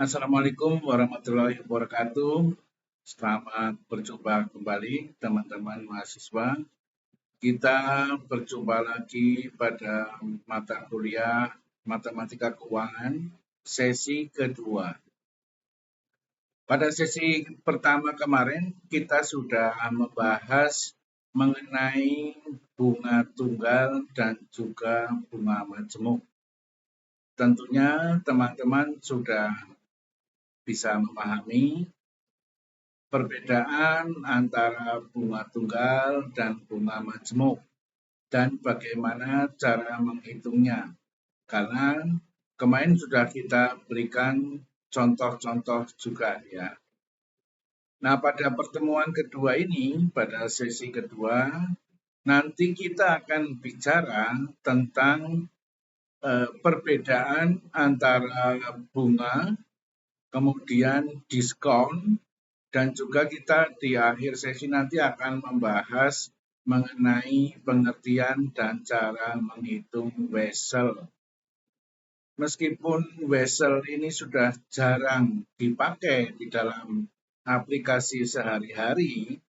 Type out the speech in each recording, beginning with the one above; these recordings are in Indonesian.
Assalamualaikum warahmatullahi wabarakatuh. Selamat berjumpa kembali teman-teman mahasiswa. Kita berjumpa lagi pada mata kuliah Matematika Keuangan sesi kedua. Pada sesi pertama kemarin kita sudah membahas mengenai bunga tunggal dan juga bunga majemuk. Tentunya teman-teman sudah bisa memahami perbedaan antara bunga tunggal dan bunga majemuk dan bagaimana cara menghitungnya. Karena kemarin sudah kita berikan contoh-contoh juga ya. Nah, pada pertemuan kedua ini, pada sesi kedua, nanti kita akan bicara tentang perbedaan antara bunga, kemudian diskon, dan juga kita di akhir sesi nanti akan membahas mengenai pengertian dan cara menghitung Wesel. Meskipun Wesel ini sudah jarang dipakai di dalam aplikasi sehari-hari,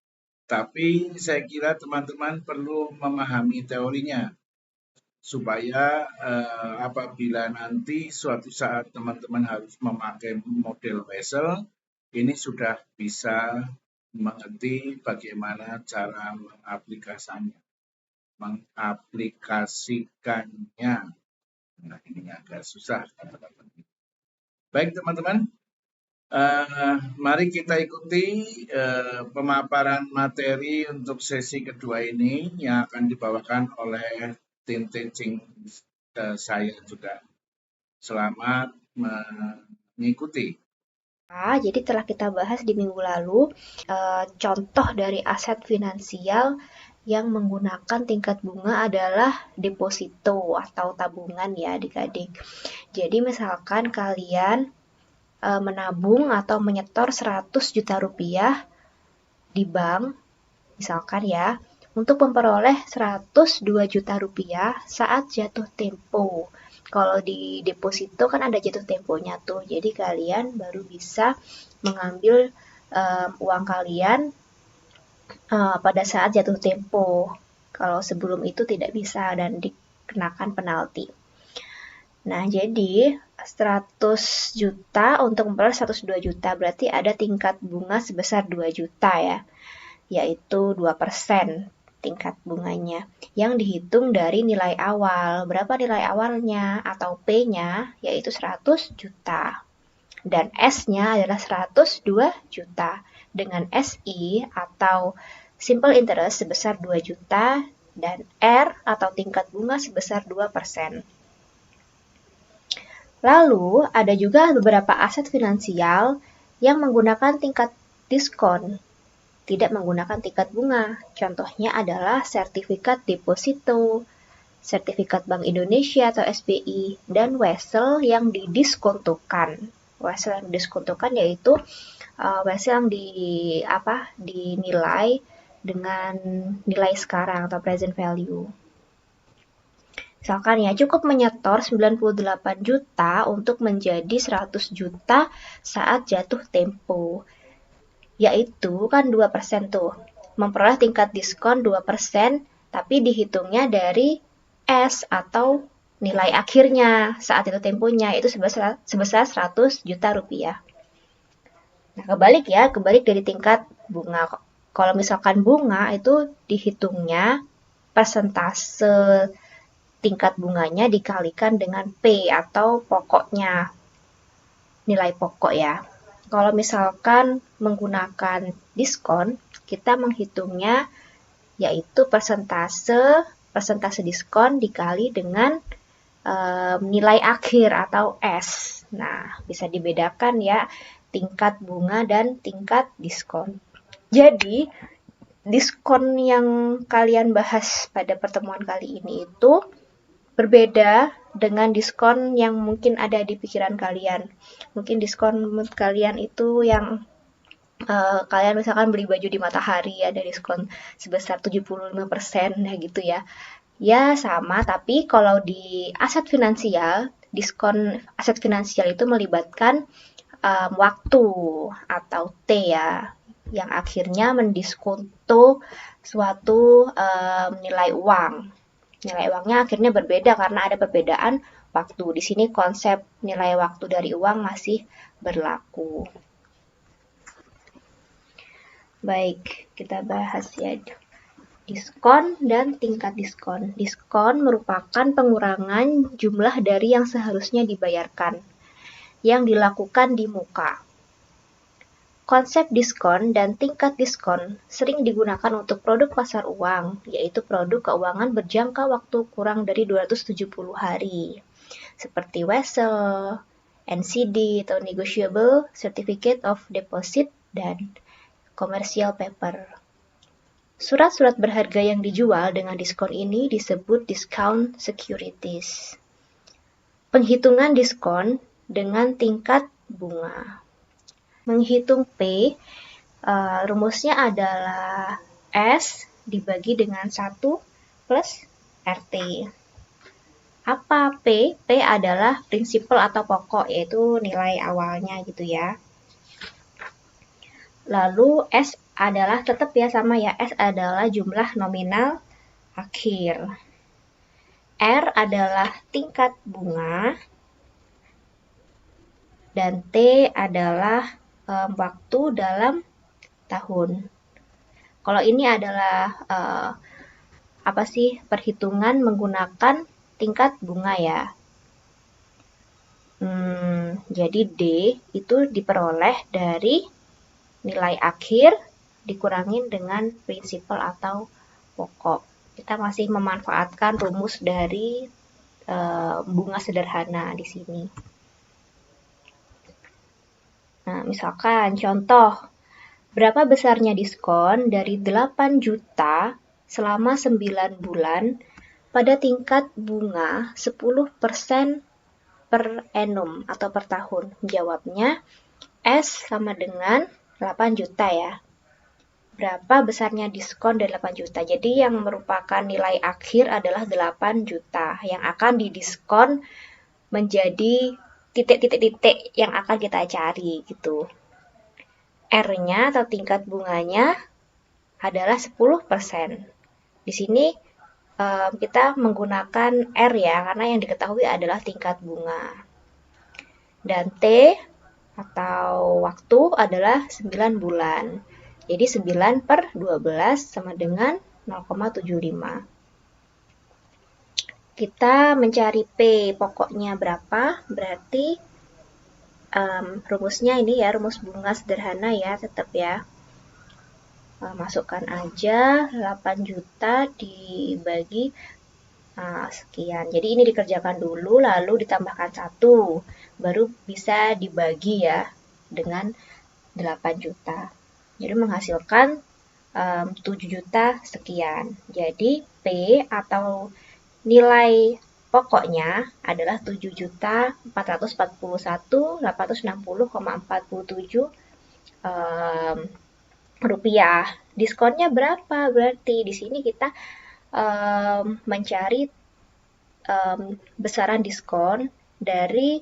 tapi saya kira teman-teman perlu memahami teorinya supaya apabila nanti suatu saat teman-teman harus memakai model Wesel, ini sudah bisa mengerti bagaimana cara mengaplikasikannya. Nah, ini agak susah kata-kata. Baik teman-teman, mari kita ikuti pemaparan materi untuk sesi kedua ini yang akan dibawakan oleh tim teaching saya juga. Selamat mengikuti. Jadi telah kita bahas di minggu lalu contoh dari aset finansial yang menggunakan tingkat bunga adalah deposito atau tabungan ya adik-adik. Jadi misalkan kalian menabung atau menyetor 100 juta rupiah di bank, misalkan ya, untuk memperoleh 102 juta rupiah saat jatuh tempo. Kalau di deposito kan ada jatuh temponya tuh, jadi kalian baru bisa mengambil uang kalian pada saat jatuh tempo. Kalau sebelum itu tidak bisa dan dikenakan penalti. Nah, jadi 100 juta untuk memperoleh 102 juta, berarti ada tingkat bunga sebesar 2 juta ya, yaitu 2% tingkat bunganya, yang dihitung dari nilai awal. Berapa nilai awalnya atau P-nya, yaitu 100 juta. Dan S-nya adalah 102 juta, dengan SI atau simple interest sebesar 2 juta, dan R atau tingkat bunga sebesar 2%. Lalu, ada juga beberapa aset finansial yang menggunakan tingkat diskon, tidak menggunakan tingkat bunga. Contohnya adalah sertifikat deposito, sertifikat Bank Indonesia atau SBI, dan Wesel yang didiskontokan. Wesel yang didiskontokan yaitu Wesel yang dinilai dengan nilai sekarang atau present value. Misalkan ya, cukup menyetor 98 juta untuk menjadi 100 juta saat jatuh tempo. Yaitu kan 2% tuh. Memperoleh tingkat diskon 2%, tapi dihitungnya dari S atau nilai akhirnya saat itu temponya, itu sebesar 100 juta rupiah. Nah, kebalik dari tingkat bunga. Kalau misalkan bunga itu dihitungnya persentase tingkat bunganya dikalikan dengan P atau pokoknya, nilai pokok ya. Kalau misalkan menggunakan diskon, kita menghitungnya yaitu persentase diskon dikali dengan nilai akhir atau S. Nah, bisa dibedakan ya tingkat bunga dan tingkat diskon. Jadi, diskon yang kalian bahas pada pertemuan kali ini itu berbeda dengan diskon yang mungkin ada di pikiran kalian. Mungkin diskon kalian itu yang kalian misalkan beli baju di Matahari ada diskon sebesar 75% ya gitu ya. Ya sama, tapi kalau di aset finansial, diskon aset finansial itu melibatkan waktu atau T ya, yang akhirnya mendiskonto suatu nilai uang. Nilai uangnya akhirnya berbeda karena ada perbedaan waktu. Di sini konsep nilai waktu dari uang masih berlaku. Baik, kita bahas ya. Diskon dan tingkat diskon. Diskon merupakan pengurangan jumlah dari yang seharusnya dibayarkan yang dilakukan di muka. Konsep diskon dan tingkat diskon sering digunakan untuk produk pasar uang, yaitu produk keuangan berjangka waktu kurang dari 270 hari, seperti Wesel, NCD atau Negotiable Certificate of Deposit, dan Commercial Paper. Surat-surat berharga yang dijual dengan diskon ini disebut discount securities. Penghitungan diskon dengan tingkat bunga. Menghitung P, rumusnya adalah S dibagi dengan 1 plus RT. Apa P? P adalah prinsipal atau pokok, yaitu nilai awalnya gitu ya. Lalu S adalah tetap ya sama ya, S adalah jumlah nominal akhir. R adalah tingkat bunga. Dan T adalah waktu dalam tahun. Kalau ini adalah perhitungan menggunakan tingkat bunga ya. Jadi D itu diperoleh dari nilai akhir dikurangin dengan prinsipal atau pokok. Kita masih memanfaatkan rumus dari bunga sederhana di sini. Nah, misalkan contoh, berapa besarnya diskon dari 8 juta selama 9 bulan pada tingkat bunga 10% per annum atau per tahun? Jawabnya S sama dengan 8 juta ya. Berapa besarnya diskon dari 8 juta? Jadi yang merupakan nilai akhir adalah 8 juta yang akan didiskon menjadi titik-titik yang akan kita cari gitu. R-nya atau tingkat bunganya adalah 10%. Di sini kita menggunakan R ya, karena yang diketahui adalah tingkat bunga. Dan T atau waktu adalah 9 bulan. Jadi 9 per 12 sama dengan 0,75. Kita mencari P pokoknya berapa, berarti rumusnya ini ya, rumus bunga sederhana ya, tetap ya. Masukkan aja 8 juta dibagi sekian. Jadi ini dikerjakan dulu, lalu ditambahkan 1, baru bisa dibagi ya dengan 8 juta. Jadi menghasilkan 7 juta sekian. Jadi P atau nilai pokoknya adalah 7.441.860,47 rupiah. Diskonnya berapa? Berarti di sini kita mencari besaran diskon dari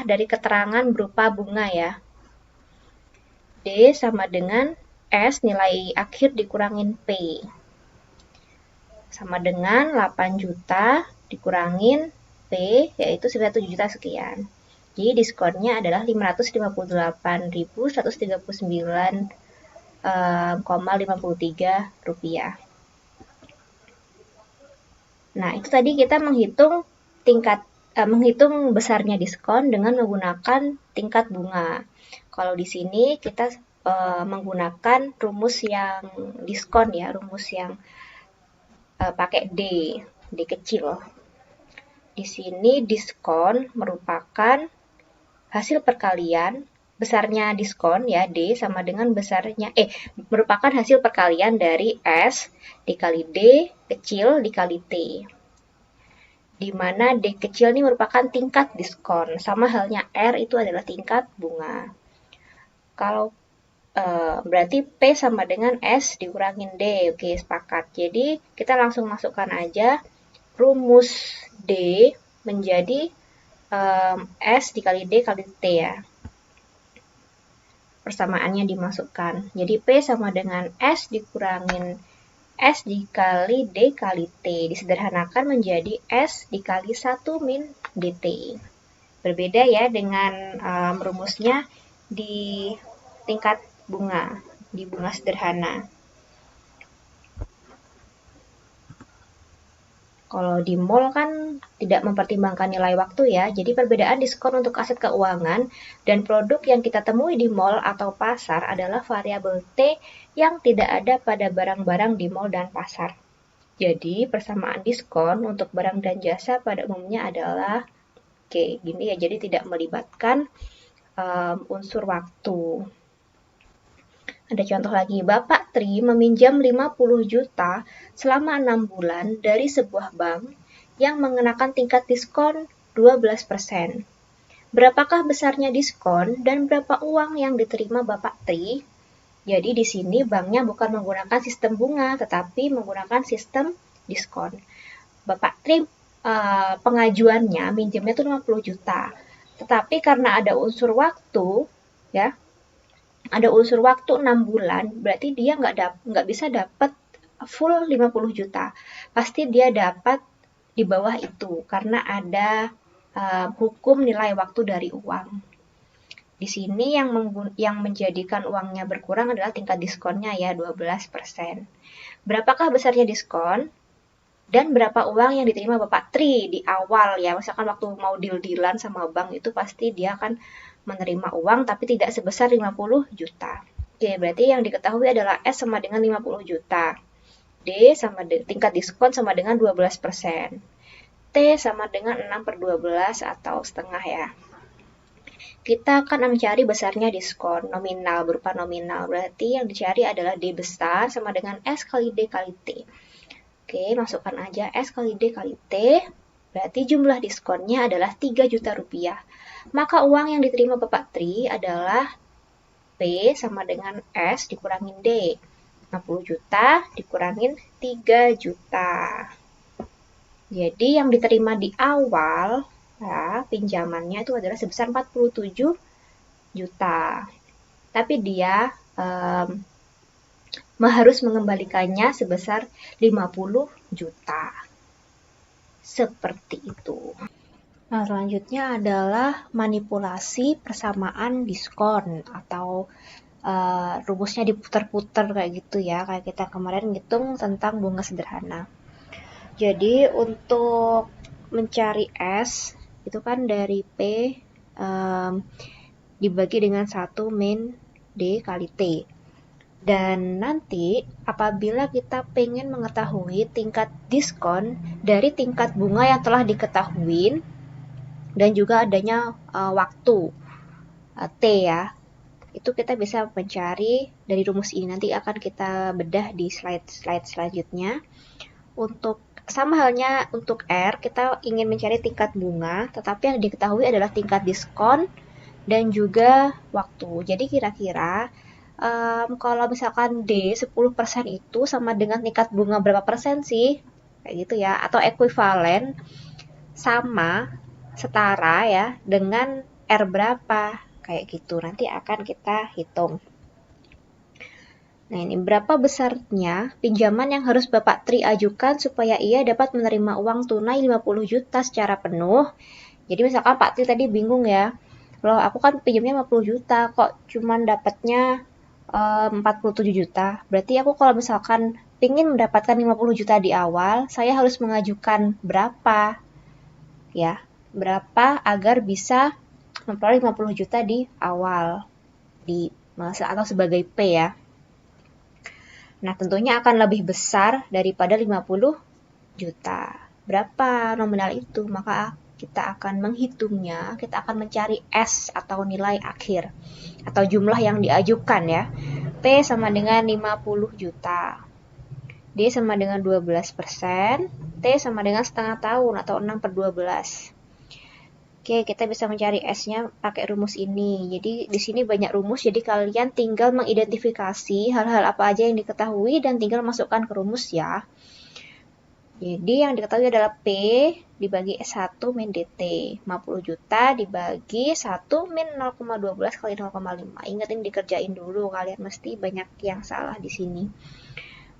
dari keterangan berupa bunga ya. D sama dengan S nilai akhir dikurangin P. Sama dengan 8 juta dikurangin P, yaitu 7 juta sekian. Jadi diskonnya adalah 558.139,53 rupiah. Nah, itu tadi kita menghitung menghitung besarnya diskon dengan menggunakan tingkat bunga. Kalau di sini kita menggunakan rumus yang diskon ya, rumus yang pakai D kecil. Di sini diskon merupakan hasil perkalian besarnya diskon ya, D sama dengan besarnya merupakan hasil perkalian dari S dikali D kecil dikali T. Di mana D kecil ini merupakan tingkat diskon, sama halnya R itu adalah tingkat bunga. Kalau berarti P sama dengan S dikurangin D. Oke, sepakat. Jadi kita langsung masukkan aja rumus D menjadi S dikali D kali T ya. Persamaannya dimasukkan. Jadi P sama dengan S dikurangin S dikali D kali T. Disederhanakan menjadi S dikali 1 min DT. Berbeda ya dengan rumusnya di tingkat bunga, di bunga sederhana. Kalau di mall kan tidak mempertimbangkan nilai waktu ya, jadi perbedaan diskon untuk aset keuangan dan produk yang kita temui di mall atau pasar adalah variabel T yang tidak ada pada barang-barang di mall dan pasar. Jadi persamaan diskon untuk barang dan jasa pada umumnya adalah gini ya, jadi tidak melibatkan unsur waktu. Ada contoh lagi, Bapak Tri meminjam 50 juta selama 6 bulan dari sebuah bank yang mengenakan tingkat diskon 12%. Berapakah besarnya diskon dan berapa uang yang diterima Bapak Tri? Jadi di sini banknya bukan menggunakan sistem bunga, tetapi menggunakan sistem diskon. Bapak Tri pengajuannya minjemnya itu 50 juta. Tetapi karena ada unsur waktu, ya, ada unsur waktu 6 bulan, berarti dia nggak bisa dapat full 50 juta. Pasti dia dapat di bawah itu, karena ada hukum nilai waktu dari uang. Di sini yang menjadikan uangnya berkurang adalah tingkat diskonnya ya, 12%. Berapakah besarnya diskon? Dan berapa uang yang diterima Bapak Tri di awal ya, misalkan waktu mau deal-dealan sama bank itu pasti dia akan menerima uang tapi tidak sebesar 50 juta. Oke, berarti yang diketahui adalah S sama dengan 50 juta. D sama tingkat diskon sama dengan 12%. T sama dengan 6/12 atau setengah ya. Kita akan mencari besarnya diskon nominal, berupa nominal. Berarti yang dicari adalah D besar sama dengan S kali D kali T. Oke, masukkan aja S kali D kali T. Berarti jumlah diskonnya adalah 3 juta rupiah. Maka uang yang diterima Bapak Tri adalah P sama dengan S dikurangin D. 60 juta dikurangin 3 juta. Jadi yang diterima di awal ya, pinjamannya itu adalah sebesar 47 juta. Tapi dia harus mengembalikannya sebesar 50 juta. Seperti itu. Nah, selanjutnya adalah manipulasi persamaan diskon atau rumusnya diputar-putar kayak gitu ya, kayak kita kemarin ngitung tentang bunga sederhana. Jadi untuk mencari S itu kan dari P dibagi dengan 1 min D kali T. Dan nanti apabila kita pengen mengetahui tingkat diskon dari tingkat bunga yang telah diketahui dan juga adanya waktu T ya, itu kita bisa mencari dari rumus ini. Nanti akan kita bedah di slide selanjutnya. Untuk sama halnya untuk R, kita ingin mencari tingkat bunga, tetapi yang diketahui adalah tingkat diskon dan juga waktu. Jadi kira-kira kalau misalkan D 10% itu sama dengan tingkat bunga berapa persen sih? Kayak gitu ya, atau ekuivalen sama setara ya dengan R berapa? Kayak gitu, nanti akan kita hitung. Nah, ini berapa besarnya pinjaman yang harus Bapak Tri ajukan supaya ia dapat menerima uang tunai 50 juta secara penuh. Jadi misalkan Pak Tri tadi bingung ya, loh aku kan pinjamnya 50 juta kok cuman dapatnya 47 juta. Berarti aku kalau misalkan ingin mendapatkan 50 juta di awal, saya harus mengajukan berapa? Ya, berapa agar bisa memperoleh 50 juta di awal di masa atau sebagai P ya. Nah, tentunya akan lebih besar daripada 50 juta. Berapa nominal itu? Maka kita akan menghitungnya, kita akan mencari S atau nilai akhir atau jumlah yang diajukan ya. P sama dengan 50 juta. D sama dengan 12%, T sama dengan setengah tahun atau 6/12. Oke, kita bisa mencari S-nya pakai rumus ini. Jadi di sini banyak rumus, jadi kalian tinggal mengidentifikasi hal-hal apa aja yang diketahui dan tinggal masukkan ke rumus ya. Jadi yang diketahui adalah P dibagi S1 min DT. 50 juta dibagi 1 min 0,12 kali 0,5. Ingat ini dikerjain dulu, kalian mesti banyak yang salah di sini.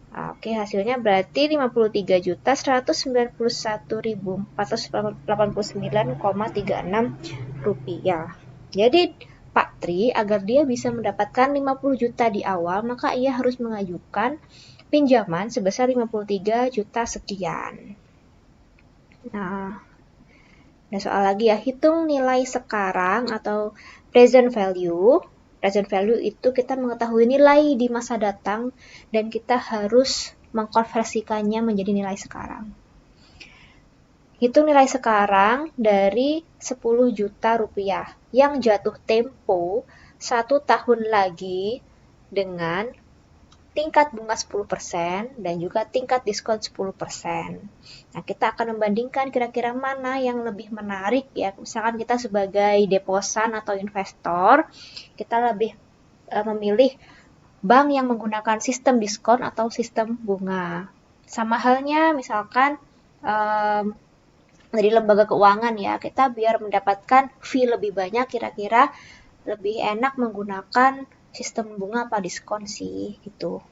Oke, hasilnya berarti 53.191.489,36 rupiah. Jadi Pak Tri, agar dia bisa mendapatkan 50 juta di awal, maka ia harus mengajukan pinjaman sebesar 53 juta sekian. Nah, ada soal lagi ya, hitung nilai sekarang atau present value. Present value itu kita mengetahui nilai di masa datang dan kita harus mengkonversikannya menjadi nilai sekarang. Hitung nilai sekarang dari 10 juta rupiah yang jatuh tempo 1 tahun lagi dengan tingkat bunga 10% dan juga tingkat diskon 10%. Nah, kita akan membandingkan kira-kira mana yang lebih menarik ya. Misalkan kita sebagai deposan atau investor, kita lebih memilih bank yang menggunakan sistem diskon atau sistem bunga. Sama halnya misalkan dari lembaga keuangan ya, kita biar mendapatkan fee lebih banyak, kira-kira lebih enak menggunakan sistem bunga apa diskon sih gitu.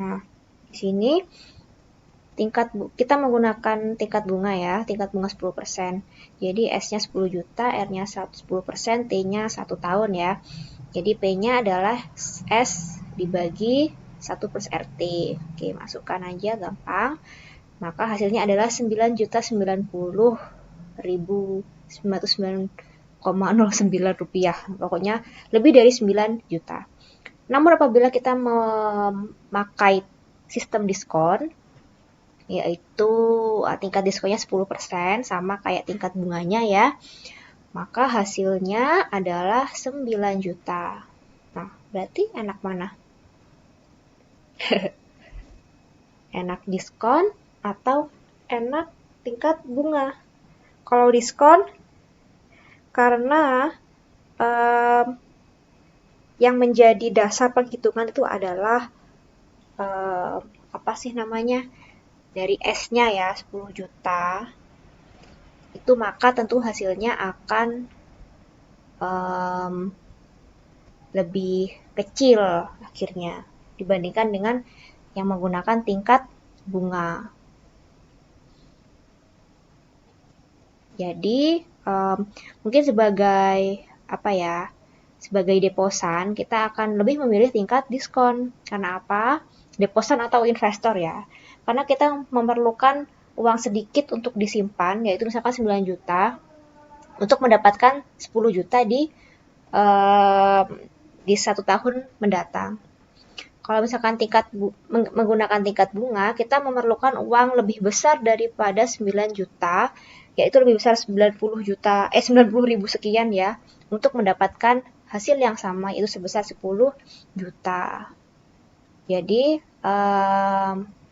Nah, di sini kita menggunakan tingkat bunga ya, tingkat bunga 10%. Jadi S-nya 10 juta, R-nya 10%, T-nya 1 tahun ya. Jadi P-nya adalah S dibagi 1 plus RT. Oke, masukkan aja gampang. Maka hasilnya adalah 9.090.909,09 rupiah. Pokoknya lebih dari 9 juta. Namun apabila kita memakai sistem diskon, yaitu tingkat diskonnya 10% sama kayak tingkat bunganya ya, maka hasilnya adalah 9 juta. Nah, berarti enak mana? Enak diskon atau enak tingkat bunga? Kalau diskon, karena yang menjadi dasar penghitungan itu adalah apa sih namanya? Dari S-nya ya 10 juta. Itu maka tentu hasilnya akan lebih kecil akhirnya dibandingkan dengan yang menggunakan tingkat bunga. Jadi mungkin sebagai apa ya? Sebagai deposan kita akan lebih memilih tingkat diskon. Karena apa? Deposan atau investor ya. Karena kita memerlukan uang sedikit untuk disimpan, yaitu misalkan 9 juta, untuk mendapatkan 10 juta di 1 tahun mendatang. Kalau misalkan menggunakan tingkat bunga, kita memerlukan uang lebih besar daripada 9 juta, yaitu lebih besar 90 ribu sekian ya, untuk mendapatkan hasil yang sama, yaitu sebesar 10 juta. Jadi,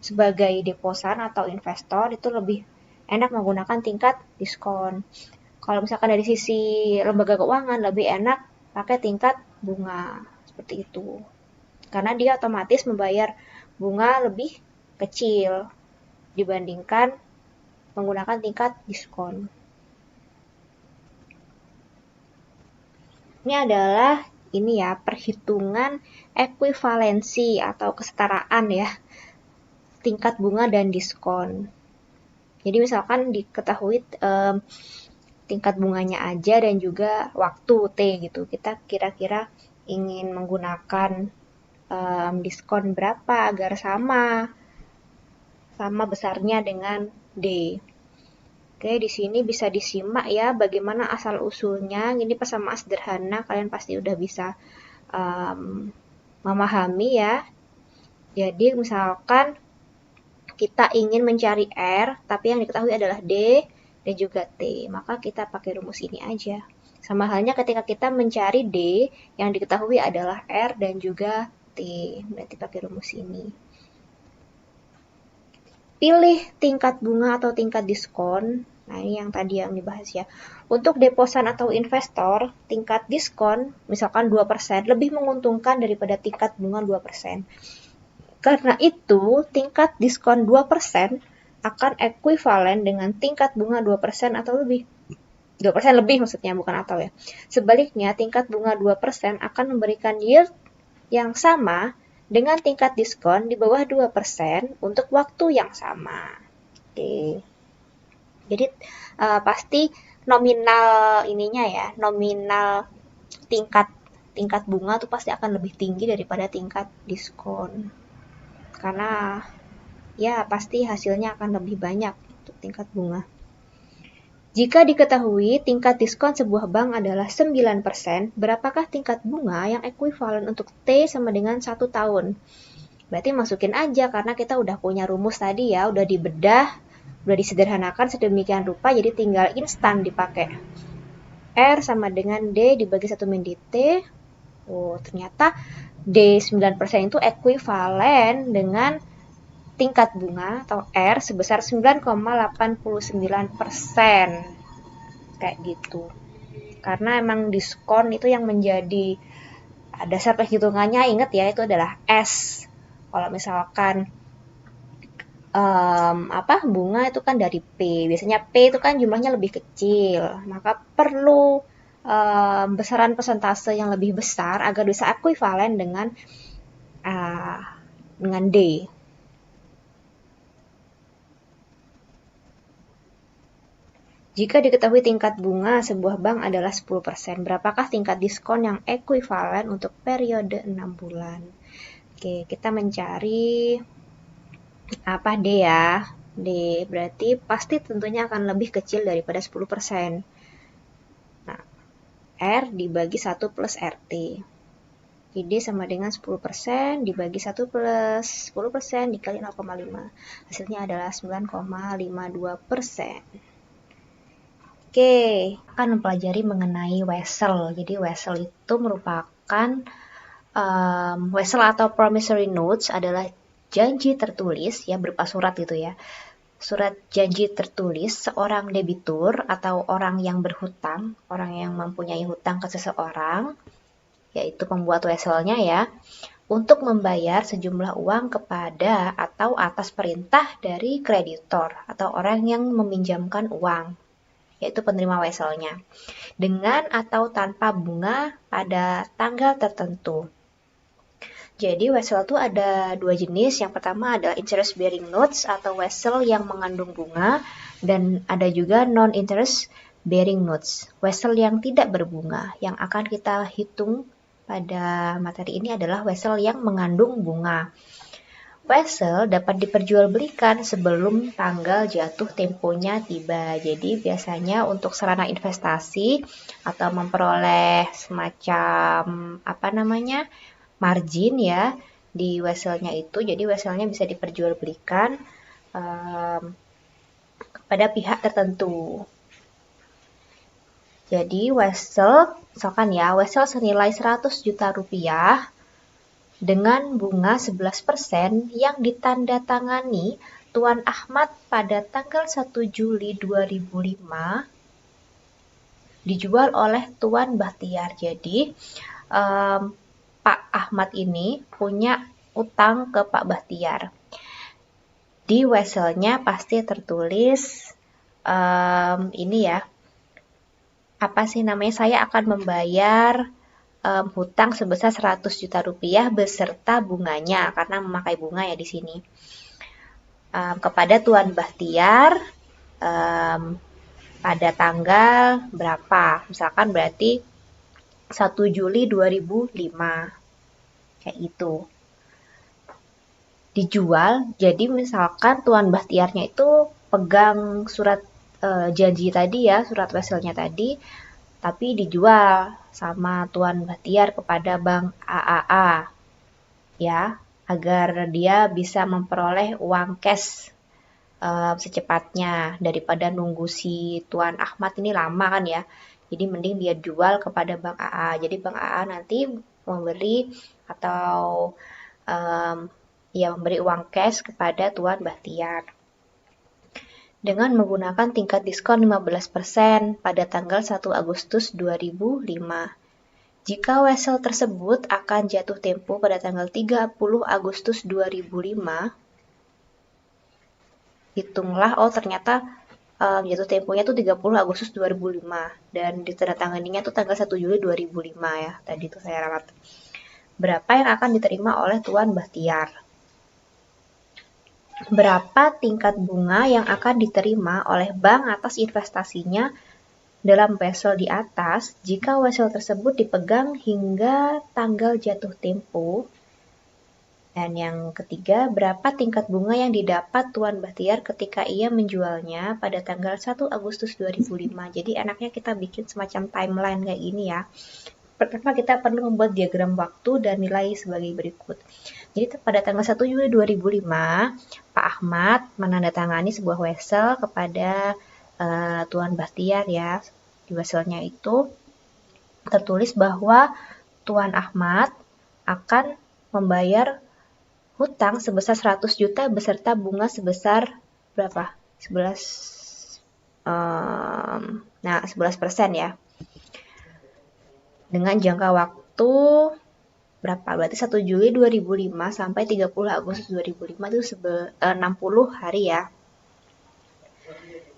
sebagai deposan atau investor itu lebih enak menggunakan tingkat diskon. Kalau misalkan dari sisi lembaga keuangan lebih enak pakai tingkat bunga, seperti itu. Karena dia otomatis membayar bunga lebih kecil dibandingkan menggunakan tingkat diskon. Ini adalah perhitungan ekuivalensi atau kesetaraan ya, tingkat bunga dan diskon. Jadi misalkan diketahui tingkat bunganya aja dan juga waktu T gitu. Kita kira-kira ingin menggunakan diskon berapa agar sama besarnya dengan D. Oke, di sini bisa disimak ya bagaimana asal usulnya. Ini persamaan sederhana, kalian pasti udah bisa memahami ya. Jadi misalkan kita ingin mencari R, tapi yang diketahui adalah D dan juga T. Maka kita pakai rumus ini aja. Sama halnya ketika kita mencari D, yang diketahui adalah R dan juga T. Berarti pakai rumus ini. Pilih tingkat bunga atau tingkat diskon. Nah, ini yang tadi yang dibahas ya. Untuk deposan atau investor, tingkat diskon, misalkan 2%, lebih menguntungkan daripada tingkat bunga 2%. Karena itu, tingkat diskon 2% akan ekuivalen dengan tingkat bunga 2% atau lebih. 2% lebih maksudnya, bukan atau ya. Sebaliknya, tingkat bunga 2% akan memberikan yield yang sama dengan tingkat diskon di bawah 2% untuk waktu yang sama. Oke. Jadi pasti nominal ininya ya, nominal tingkat bunga tuh pasti akan lebih tinggi daripada tingkat diskon. Karena ya pasti hasilnya akan lebih banyak untuk tingkat bunga. Jika diketahui tingkat diskon sebuah bank adalah 9%, berapakah tingkat bunga yang ekuivalen untuk T sama dengan 1 tahun? Berarti masukin aja karena kita udah punya rumus tadi ya, udah dibedah, udah disederhanakan sedemikian rupa, jadi tinggal instan dipakai. R sama dengan D dibagi 1 min T. Oh, ternyata D 9% itu ekuivalen dengan tingkat bunga atau R sebesar 9,89%. Kayak gitu. Karena emang diskon itu yang menjadi dasar perhitungannya, ingat ya, itu adalah S. Kalau misalkan bunga itu kan dari P. Biasanya P itu kan jumlahnya lebih kecil. Maka perlu besaran persentase yang lebih besar agar bisa ekuivalen dengan D. Jika diketahui tingkat bunga sebuah bank adalah 10%, berapakah tingkat diskon yang ekuivalen untuk periode 6 bulan? Oke, kita mencari apa D ya? D berarti pasti tentunya akan lebih kecil daripada 10%. Nah, R dibagi 1 plus RT. ID sama dengan 10% dibagi 1 plus 10% dikali 0,5. Hasilnya adalah 9,52%. Oke, akan mempelajari mengenai Wesel. Jadi Wesel itu merupakan Wesel atau promissory notes adalah janji tertulis ya, berupa surat gitu ya. Surat janji tertulis seorang debitur atau orang yang berhutang, orang yang mempunyai hutang ke seseorang, yaitu pembuat Weselnya ya, untuk membayar sejumlah uang kepada atau atas perintah dari kreditor atau orang yang meminjamkan uang, yaitu penerima Weselnya, dengan atau tanpa bunga pada tanggal tertentu. Jadi Wesel itu ada dua jenis. Yang pertama adalah interest bearing notes atau Wesel yang mengandung bunga, dan ada juga non-interest bearing notes, Wesel yang tidak berbunga. Yang akan kita hitung pada materi ini adalah Wesel yang mengandung bunga. Wesel dapat diperjualbelikan sebelum tanggal jatuh temponya tiba. Jadi biasanya untuk sarana investasi atau memperoleh semacam margin ya di Weselnya itu. Jadi Weselnya bisa diperjualbelikan kepada pihak tertentu. Jadi Wesel, misalkan ya, Wesel senilai 100 juta rupiah dengan bunga 11% yang ditandatangani Tuan Ahmad pada tanggal 1 Juli 2005 dijual oleh Tuan Bahtiar. Jadi Pak Ahmad ini punya utang ke Pak Bahtiar. Di Weselnya pasti tertulis saya akan membayar hutang sebesar 100 juta rupiah beserta bunganya, karena memakai bunga ya di sini, kepada Tuan Bahtiar pada tanggal berapa, misalkan berarti 1 Juli 2005, kayak gitu. Dijual, jadi misalkan Tuan Bahtiarnya itu pegang surat janji tadi ya, surat Weselnya tadi, tapi dijual sama Tuan Bahtiar kepada Bank AAA ya, agar dia bisa memperoleh uang cash secepatnya daripada nunggu si Tuan Ahmad ini lama kan ya. Jadi mending dia jual kepada Bank AA. Jadi Bank AA nanti memberi atau memberi uang cash kepada Tuan Bahtiar dengan menggunakan tingkat diskon 15% pada tanggal 1 Agustus 2005. Jika wesel tersebut akan jatuh tempo pada tanggal 30 Agustus 2005, hitunglah, oh ternyata jatuh temponya tuh 30 Agustus 2005 dan ditandatanganinya tuh tanggal 1 Juli 2005 ya. Tadi tuh saya ralat. Berapa yang akan diterima oleh Tuan Bahtiar? Berapa tingkat bunga yang akan diterima oleh bank atas investasinya dalam wesel di atas jika wesel tersebut dipegang hingga tanggal jatuh tempo? Dan yang ketiga, berapa tingkat bunga yang didapat Tuan Bahtiar ketika ia menjualnya pada tanggal 1 Agustus 2005. Jadi enaknya kita bikin semacam timeline kayak gini ya. Pertama kita perlu membuat diagram waktu dan nilai sebagai berikut. Jadi pada tanggal 1 Juli 2005, Pak Ahmad menandatangani sebuah wesel kepada Tuan Bahtiar ya. Di weselnya itu tertulis bahwa Tuan Ahmad akan membayar hutang sebesar 100 juta beserta bunga sebesar berapa? 11% ya. Dengan jangka waktu berapa? Berarti 1 Juli 2005 sampai 30 Agustus 2005 itu 60 hari ya.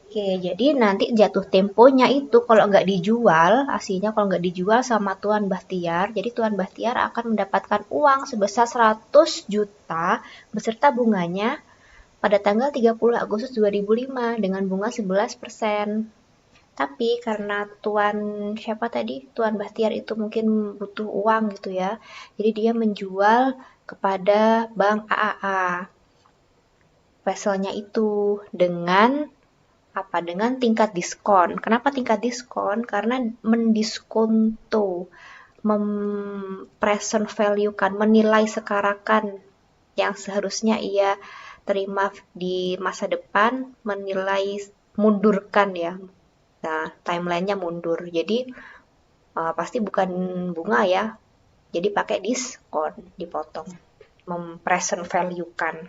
Oke, jadi nanti jatuh temponya itu kalau nggak dijual, aslinya kalau nggak dijual sama Tuan Bahtiar, jadi Tuan Bahtiar akan mendapatkan uang sebesar 100 juta beserta bunganya pada tanggal 30 Agustus 2005 dengan bunga 11%. Tapi karena siapa tadi? Tuan Bahtiar itu mungkin butuh uang gitu ya. Jadi dia menjual kepada Bank AAA weselnya itu dengan dengan tingkat diskon. Kenapa tingkat diskon? Karena mendiskonto, present value kan, menilai sekarakan yang seharusnya ia terima di masa depan, menilai mundurkan ya. Nah, timelinenya mundur. Jadi pasti bukan bunga ya. Jadi pakai diskon, dipotong, present value kan.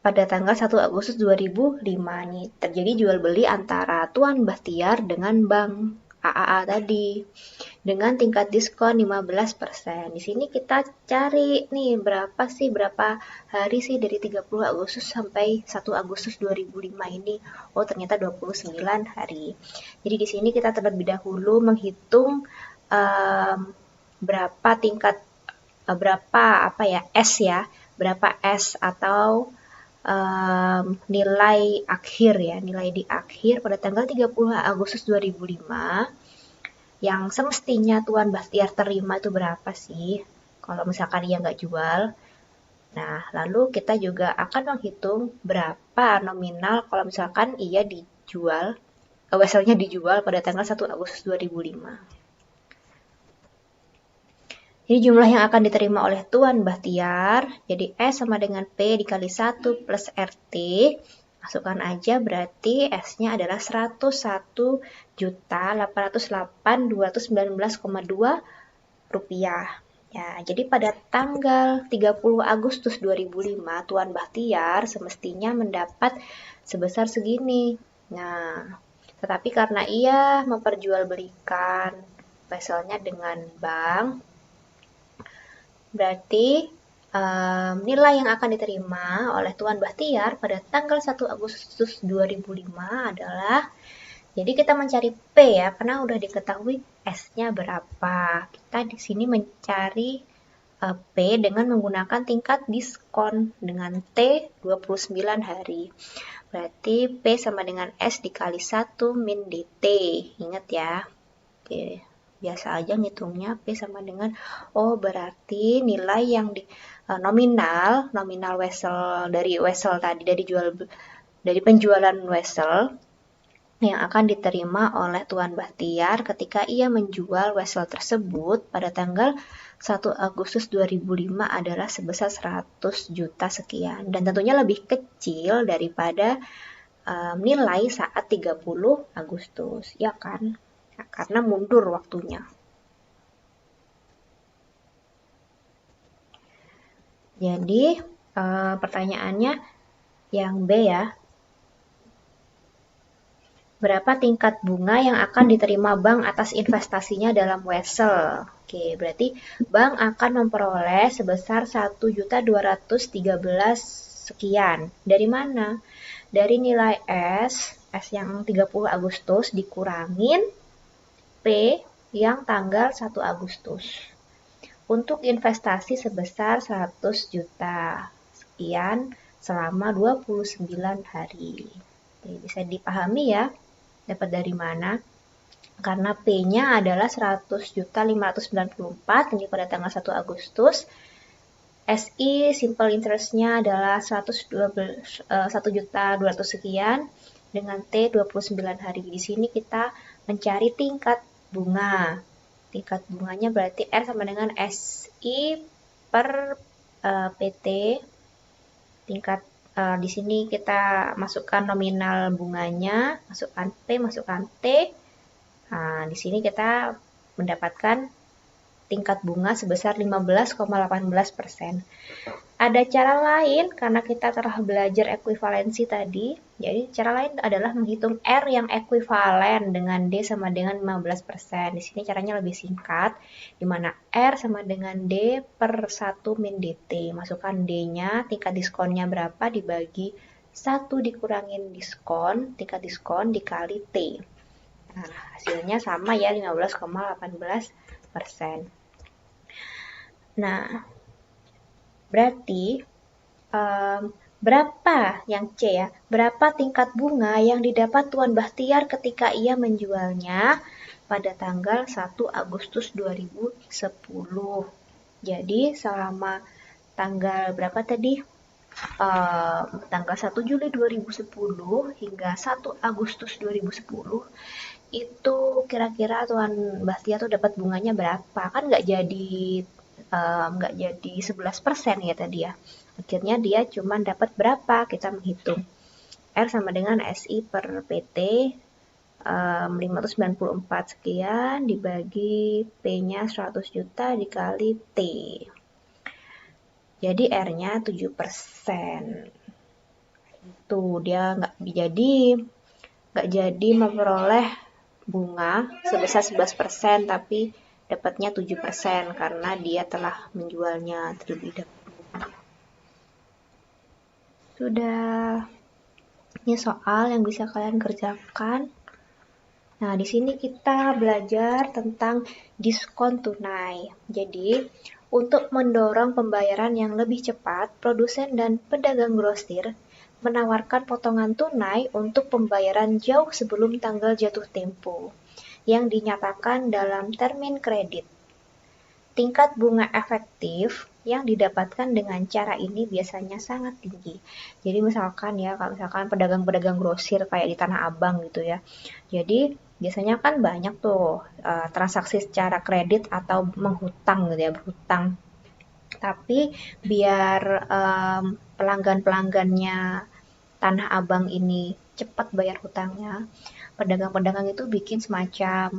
Pada tanggal 1 Agustus 2005 nih terjadi jual beli antara Tuan Bahtiar dengan Bank AAA tadi dengan tingkat diskon 15%. Di sini kita cari nih berapa hari sih dari 30 Agustus sampai 1 Agustus 2005 ini. Oh, ternyata 29 hari. Jadi di sini kita terlebih dahulu menghitung berapa S ya, berapa S atau nilai akhir ya, nilai di akhir pada tanggal 30 Agustus 2005 yang semestinya Tuan Bahtiar terima itu berapa sih kalau misalkan ia nggak jual. Nah, lalu kita juga akan menghitung berapa nominal kalau misalkan ia dijual, weselnya dijual pada tanggal 1 Agustus 2005. Jadi jumlah yang akan diterima oleh Tuan Bahtiar, jadi S sama dengan P dikali 1 plus RT, masukkan aja berarti S-nya adalah 101.808.219,2 rupiah. Ya, jadi pada tanggal 30 Agustus 2005, Tuan Bahtiar semestinya mendapat sebesar segini. Nah, tetapi karena ia memperjualbelikan weselnya dengan bank, berarti nilai yang akan diterima oleh Tuan Bahtiar pada tanggal 1 Agustus 2005 adalah, jadi kita mencari P ya, karena udah diketahui S-nya berapa. Kita di sini mencari P dengan menggunakan tingkat diskon dengan T 29 hari. Berarti P sama dengan S dikali 1 min DT. Ingat ya. Oke. Biasa aja ngitungnya P sama dengan, berarti nilai yang nominal wesel dari wesel tadi, dari penjualan wesel yang akan diterima oleh Tuan Bahtiar ketika ia menjual wesel tersebut pada tanggal 1 Agustus 2005 adalah sebesar 100 juta sekian, dan tentunya lebih kecil daripada nilai saat 30 Agustus, ya kan? Karena mundur waktunya. Jadi pertanyaannya yang B ya. berapa tingkat bunga yang akan diterima bank atas investasinya dalam Wesel. Oke, berarti bank akan memperoleh sebesar 1.213 sekian. Dari mana? Dari nilai S yang 30 Agustus dikurangin P yang tanggal 1 Agustus. Untuk investasi sebesar 100 juta sekian selama 29 hari. Jadi bisa dipahami ya, dapat dari mana? Karena P-nya adalah 100.594 ini pada tanggal 1 Agustus. SI simple interest-nya adalah 1.200 sekian dengan T 29 hari. Di sini kita mencari tingkat bunga. Tingkat bunganya berarti R sama dengan SI per PT. Tingkat di sini kita masukkan nominal bunganya, masukkan P, masukkan T. Nah, di sini kita mendapatkan tingkat bunga sebesar 15,18%. Ada cara lain karena kita telah belajar ekuivalensi tadi. Jadi cara lain adalah menghitung R yang ekuivalen dengan D sama dengan 15%. Di sini caranya lebih singkat, di mana R sama dengan D per 1 min DT. Masukkan D-nya, tingkat diskonnya berapa dibagi 1 dikurangin diskon, tingkat diskon dikali T. Nah, hasilnya sama ya, 15,18%. Nah, berarti berapa yang C ya? Berapa tingkat bunga yang didapat Tuan Bahtiar ketika ia menjualnya pada tanggal 1 Agustus 2010. Jadi selama tanggal berapa tadi? Tanggal 1 Juli 2010 hingga 1 Agustus 2010 itu kira-kira Tuan Bahtiar tuh dapat bunganya berapa? Kan nggak jadi 11% ya tadi ya. Akhirnya dia cuma dapat berapa? Kita menghitung. R sama dengan SI per PT 594 sekian dibagi P-nya 100 juta dikali T. Jadi R-nya 7%. Itu dia nggak jadi memperoleh bunga sebesar 11%, tapi dapatnya 7% karena dia telah menjualnya terlebih dahulu. Sudah, ini soal yang bisa kalian kerjakan. Nah, di sini kita belajar tentang diskon tunai. Jadi, untuk mendorong pembayaran yang lebih cepat, produsen dan pedagang grosir menawarkan potongan tunai untuk pembayaran jauh sebelum tanggal jatuh tempo yang dinyatakan dalam termin kredit. Tingkat bunga efektif yang didapatkan dengan cara ini biasanya sangat tinggi. Jadi misalkan ya, kalau misalkan pedagang-pedagang grosir kayak di Tanah Abang gitu ya. Jadi biasanya kan banyak tuh transaksi secara kredit atau menghutang gitu ya, berhutang. Tapi biar pelanggan-pelanggannya Tanah Abang ini cepat bayar hutangnya, pedagang-pedagang itu bikin semacam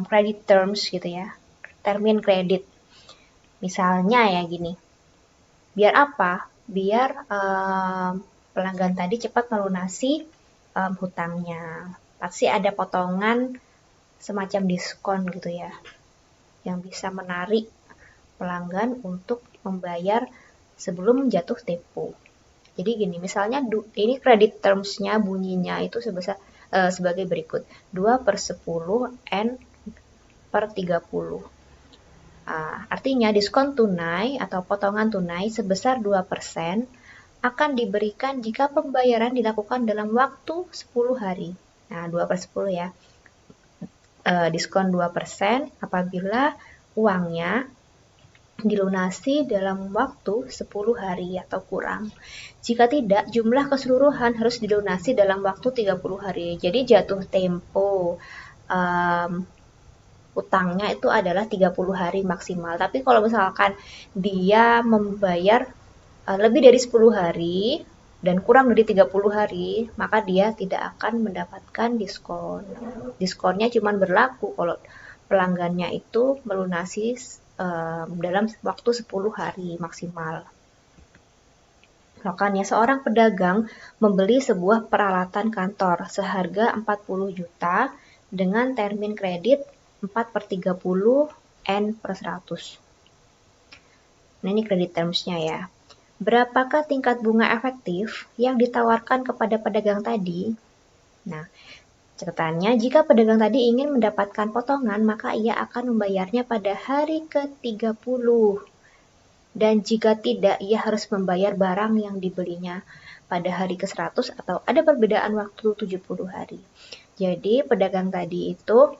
credit terms gitu ya, termin kredit. Misalnya ya gini, biar apa? Biar pelanggan tadi cepat melunasi hutangnya. Pasti ada potongan semacam diskon gitu ya, yang bisa menarik pelanggan untuk membayar sebelum jatuh tempo. Jadi gini, misalnya ini credit terms-nya bunyinya itu sebagai berikut. 2/10 N per 30. Artinya diskon tunai atau potongan tunai sebesar 2% akan diberikan jika pembayaran dilakukan dalam waktu 10 hari. Nah, 2/10 ya. Diskon 2% apabila uangnya dilunasi dalam waktu 10 hari atau kurang. Jika tidak, jumlah keseluruhan harus dilunasi dalam waktu 30 hari. Jadi jatuh tempo utangnya itu adalah 30 hari maksimal. Tapi kalau misalkan dia membayar lebih dari 10 hari dan kurang dari 30 hari, maka dia tidak akan mendapatkan diskon. Diskonnya cuma berlaku kalau pelanggannya itu melunasi dalam waktu 10 hari maksimal. Misalkan ya, seorang pedagang membeli sebuah peralatan kantor seharga 40 juta dengan termin kredit 4/30 N per 100. Nah, ini kredit terms-nya ya. Berapakah tingkat bunga efektif yang ditawarkan kepada pedagang tadi? Nah, catatannya, jika pedagang tadi ingin mendapatkan potongan, maka ia akan membayarnya pada hari ke-30. Dan jika tidak, ia harus membayar barang yang dibelinya pada hari ke-100 atau ada perbedaan waktu 70 hari. Jadi, pedagang tadi itu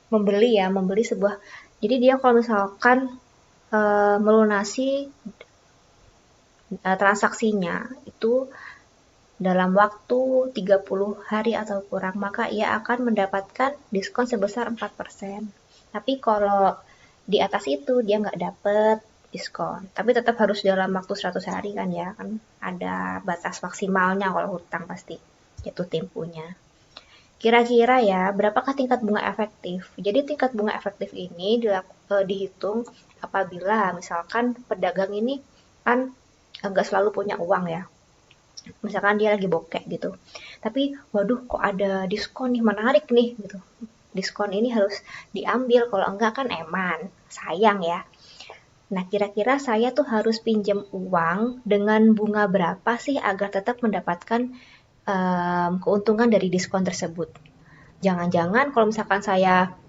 membeli sebuah, jadi dia kalau misalkan melunasi transaksinya itu dalam waktu 30 hari atau kurang, maka ia akan mendapatkan diskon sebesar 4%. Tapi kalau di atas itu dia nggak dapet diskon. Tapi tetap harus dalam waktu 100 hari kan ya, kan ada batas maksimalnya kalau hutang pasti, jatuh temponya. Kira-kira ya, berapakah tingkat bunga efektif? Jadi tingkat bunga efektif ini dihitung apabila misalkan pedagang ini kan nggak selalu punya uang ya. Misalkan dia lagi bokek gitu. Tapi waduh kok ada diskon nih, menarik nih gitu. Diskon ini harus diambil, kalau enggak kan eman, sayang ya. Nah, kira-kira saya tuh harus pinjam uang dengan bunga berapa sih agar tetap mendapatkan keuntungan dari diskon tersebut? Jangan-jangan kalau misalkan saya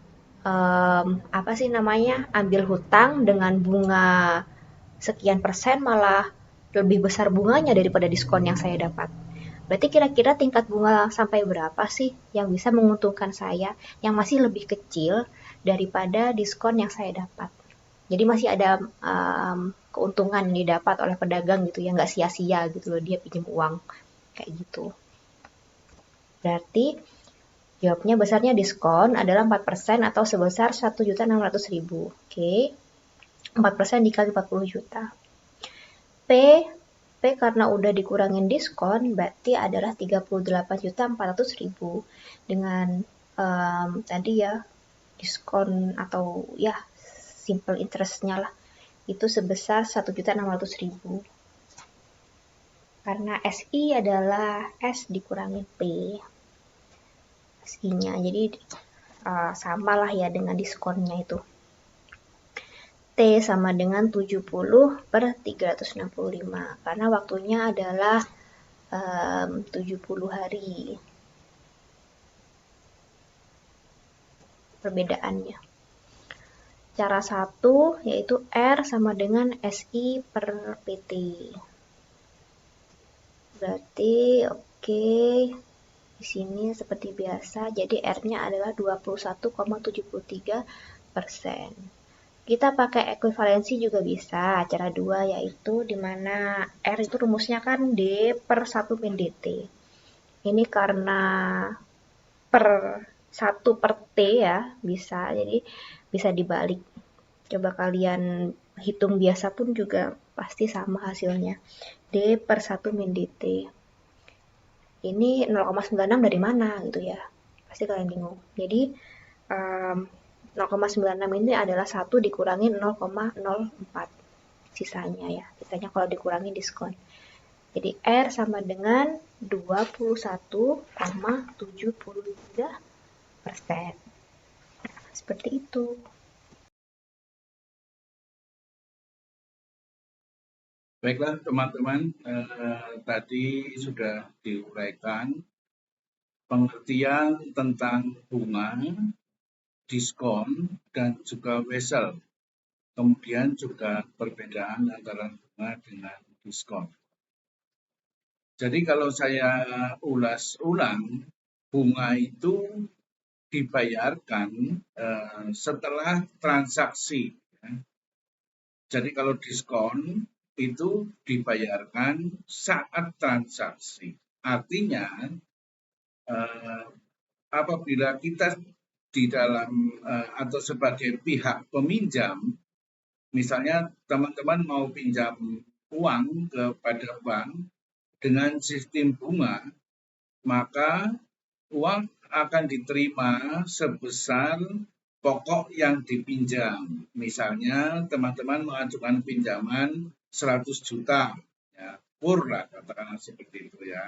ambil hutang dengan bunga sekian persen malah lebih besar bunganya daripada diskon yang saya dapat. Berarti kira-kira tingkat bunga sampai berapa sih yang bisa menguntungkan saya, yang masih lebih kecil daripada diskon yang saya dapat. Jadi masih ada keuntungan yang didapat oleh pedagang gitu ya, nggak sia-sia gitu loh dia pinjam uang kayak gitu. Berarti jawabnya besarnya diskon adalah 4% atau sebesar 1.600.000. Oke. 4% dikali 40 juta. P karena udah dikurangin diskon berarti adalah 38.400.000 dengan tadi ya diskon atau ya simple interest-nya lah itu sebesar 1.600.000 karena SI adalah S dikurangi P SI-nya, jadi sama lah ya dengan diskonnya itu. T sama dengan 70/365 karena waktunya adalah 70 hari perbedaannya. Cara satu yaitu R sama dengan SI per PT. Berarti oke, di sini seperti biasa, jadi R-nya adalah 21,73%. Kita pakai ekuivalensi juga bisa, cara 2 yaitu dimana R itu rumusnya kan D per 1 min DT. Ini karena per 1 per T ya, bisa, jadi bisa dibalik. Coba kalian hitung biasa pun juga pasti sama hasilnya. D per 1 min DT. Ini 0,96 dari mana gitu ya. Pasti kalian bingung. Jadi 0,96 ini adalah 1 dikurangi 0,04 sisanya ya. Sisanya kalau dikurangi diskon. Jadi R sama dengan 21,73%. Seperti itu. Baiklah teman-teman, tadi sudah diuraikan pengertian tentang bunga, diskon, dan juga wesel. Kemudian juga perbedaan antara bunga dengan diskon. Jadi kalau saya ulas ulang, bunga itu dibayarkan setelah transaksi. Jadi kalau diskon itu dibayarkan saat transaksi. Artinya apabila kita di dalam atau sebagai pihak peminjam, misalnya teman-teman mau pinjam uang kepada bank dengan sistem bunga, maka uang akan diterima sebesar pokok yang dipinjam. Misalnya teman-teman mengajukan pinjaman 100 juta, ya, pur lah katakanlah seperti itu ya.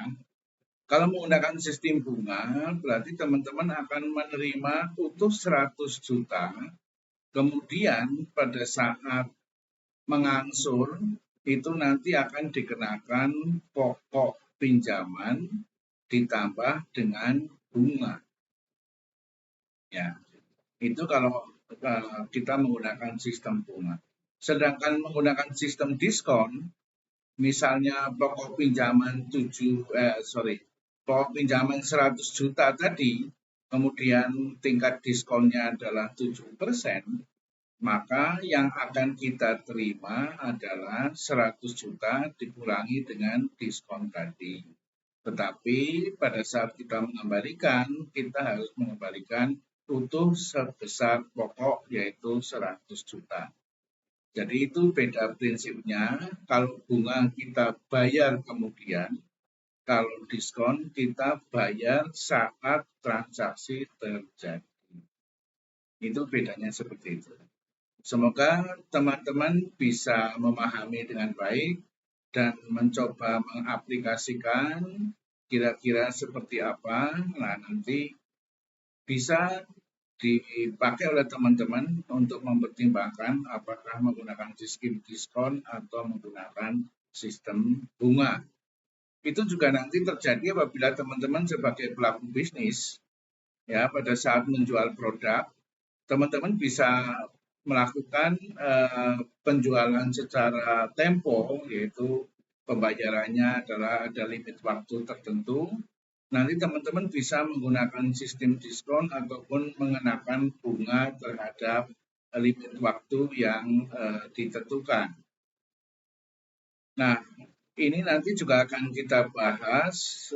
Kalau menggunakan sistem bunga, berarti teman-teman akan menerima utuh 100 juta, kemudian pada saat mengangsur, itu nanti akan dikenakan pokok pinjaman ditambah dengan bunga. Ya, itu kalau kita menggunakan sistem bunga. Sedangkan menggunakan sistem diskon, misalnya pokok pinjaman pokok pinjaman 100 juta tadi, kemudian tingkat diskonnya adalah 7%, maka yang akan kita terima adalah 100 juta dikurangi dengan diskon tadi. Tetapi pada saat kita mengembalikan, kita harus mengembalikan utuh sebesar pokok yaitu 100 juta. Jadi itu beda prinsipnya. Kalau bunga kita bayar kemudian, kalau diskon kita bayar saat transaksi terjadi. Itu bedanya seperti itu. Semoga teman-teman bisa memahami dengan baik dan mencoba mengaplikasikan kira-kira seperti apa. Nah, nanti bisa dipakai oleh teman-teman untuk mempertimbangkan apakah menggunakan sistem diskon atau menggunakan sistem bunga. Itu juga nanti terjadi apabila teman-teman sebagai pelaku bisnis, ya, pada saat menjual produk, teman-teman bisa melakukan penjualan secara tempo, yaitu pembayarannya adalah ada limit waktu tertentu. Nanti teman-teman bisa menggunakan sistem diskon ataupun mengenakan bunga terhadap limit waktu yang ditentukan. Nah, ini nanti juga akan kita bahas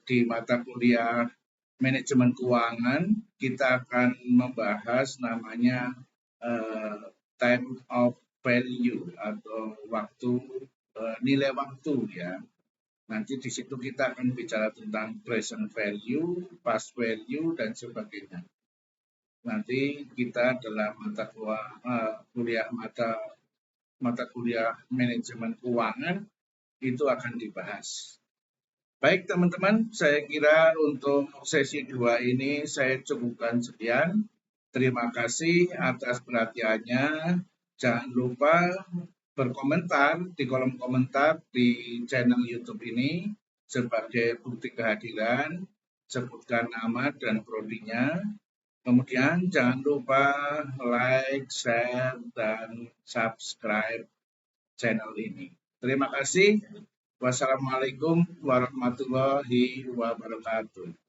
di mata kuliah manajemen keuangan. Kita akan membahas namanya time of value atau nilai waktu ya. Nanti di situ kita akan bicara tentang present value, past value dan sebagainya. Nanti kita dalam mata kuliah manajemen keuangan itu akan dibahas. Baik teman-teman, saya kira untuk sesi 2 ini saya cukupkan sekian. Terima kasih atas perhatiannya. Jangan lupa berkomentar di kolom komentar di channel YouTube ini sebagai bukti kehadiran, sebutkan nama dan prodinya. Kemudian jangan lupa like, share, dan subscribe channel ini. Terima kasih. Wassalamualaikum warahmatullahi wabarakatuh.